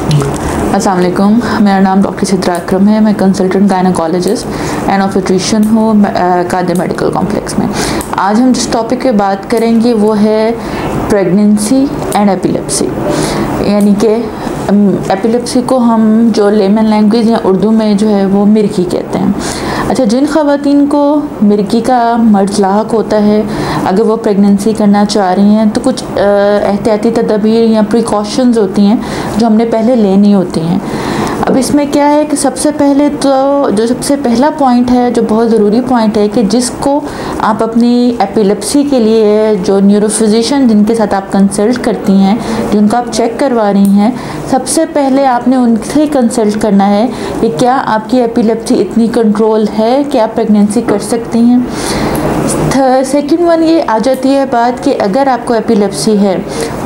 अस्सलाम वालेकुम, मेरा नाम डॉक्टर सिद्रा अकरम है। मैं कंसल्टेंट गायनेकोलॉजिस्ट एंड ऑब्स्टेट्रिशियन हूँ कादिर मेडिकल कॉम्प्लेक्स में। आज हम जिस टॉपिक पे बात करेंगे वो है प्रेगनेंसी एंड एपिलेप्सी, यानी कि एपिलेप्सी को हम जो लेमन लैंग्वेज या उर्दू में जो है वो मिर्गी कहते हैं। अच्छा, जिन ख़वातीन को मिर्गी का मर्ज़ लाहक होता है, अगर वो प्रेगनेंसी करना चाह रही हैं तो कुछ एहतियाती तदबीर या प्रिकॉशंस होती हैं जो हमने पहले लेनी होती हैं। अब इसमें क्या है कि सबसे पहले तो जो सबसे पहला पॉइंट है, जो बहुत ज़रूरी पॉइंट है, कि जिसको आप अपनी एपिलेप्सी के लिए जो न्यूरोफिजिशियन जिनके साथ आप कंसल्ट करती हैं, जिनको आप चेक करवा रही हैं, सबसे पहले आपने उनसे कंसल्ट करना है कि क्या आपकी एपिलेप्सी इतनी कंट्रोल है कि आप प्रेगनेंसी कर सकती हैं। सेकंड वन ये आ जाती है बात कि अगर आपको एपिलेप्सी है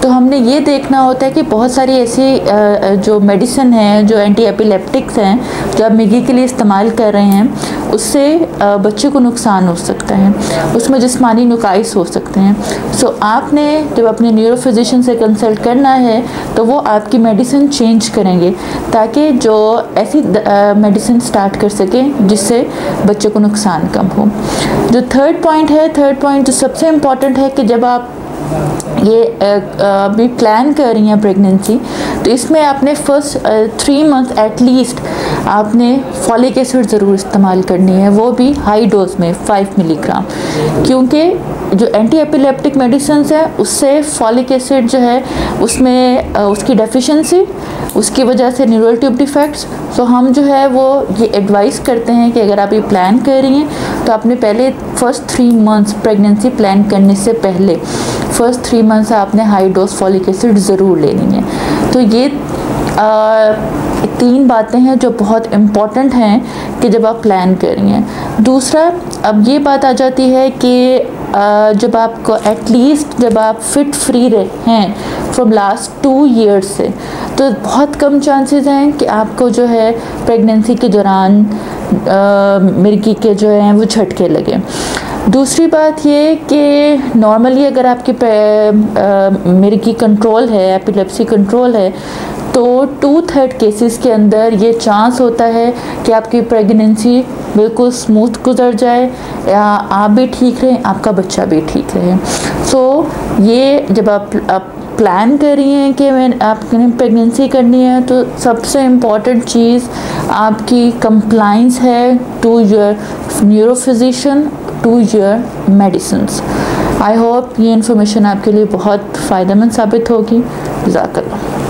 तो हमने ये देखना होता है कि बहुत सारी ऐसी जो मेडिसिन है, जो एंटी एपिलेप्टिक्स हैं, जो आप मिर्गी के लिए इस्तेमाल कर रहे हैं, उससे बच्चे को नुकसान हो सकता है, उसमें जिस्मानी नुकाइस हो सकते हैं। सो आपने जब अपने न्यूरोफिजिशियन से कंसल्ट करना है तो वो आपकी मेडिसिन चेंज करेंगे ताकि जो ऐसी मेडिसिन स्टार्ट कर सकें जिससे बच्चे को नुकसान कम हो। जो थर्ड पॉइंट जो सबसे इम्पॉर्टेंट है कि जब आप ये अभी प्लान कर रही हैं प्रेगनेंसी, तो इसमें आपने फर्स्ट 3 मंथ एटलीस्ट आपने फॉलिक एसिड ज़रूर इस्तेमाल करनी है, वो भी हाई डोज में 5 मिलीग्राम, क्योंकि जो एंटी एपिलेप्टिक मेडिसिन है उससे फॉलिक एसिड जो है उसमें उसकी डेफिशिएंसी, उसकी वजह से न्यूरल ट्यूब डिफेक्ट्स। तो हम जो है वो ये एडवाइस करते हैं कि अगर आप ये प्लान कर रही हैं तो आपने पहले फर्स्ट 3 मंथ्स प्रेगनेंसी प्लान करने से पहले फर्स्ट 3 मंथ्स आपने हाई डोज फॉलिक एसिड ज़रूर लेनी है। तो ये 3 बातें हैं जो बहुत इम्पॉर्टेंट हैं कि जब आप प्लान कर रही हैं। दूसरा, अब ये बात आ जाती है कि जब आपको एटलीस्ट जब आप फिट फ्री हैं फ्रॉम लास्ट 2 ईयर्स से, तो बहुत कम चांसेस हैं कि आपको जो है प्रेगनेंसी के दौरान मिर्गी के जो हैं वो झटके लगे। दूसरी बात ये कि नॉर्मली अगर आपकी मिर्गी कंट्रोल है, एपिलेप्सी कंट्रोल है, तो 2/3 केसेस के अंदर ये चांस होता है कि आपकी प्रेगनेंसी बिल्कुल स्मूथ गुजर जाए, या आप भी ठीक रहें, आपका बच्चा भी ठीक रहे। सो ये जब आप प्लान कर रही हैं कि आपने प्रेगनेंसी करनी है, तो सबसे इम्पॉर्टेंट चीज़ आपकी कंप्लाइंस है to your neurophysician, to your medicines. I hope ये इन्फॉर्मेशन आपके लिए बहुत फ़ायदेमंद साबित होगी। जज़ाकल्लाह।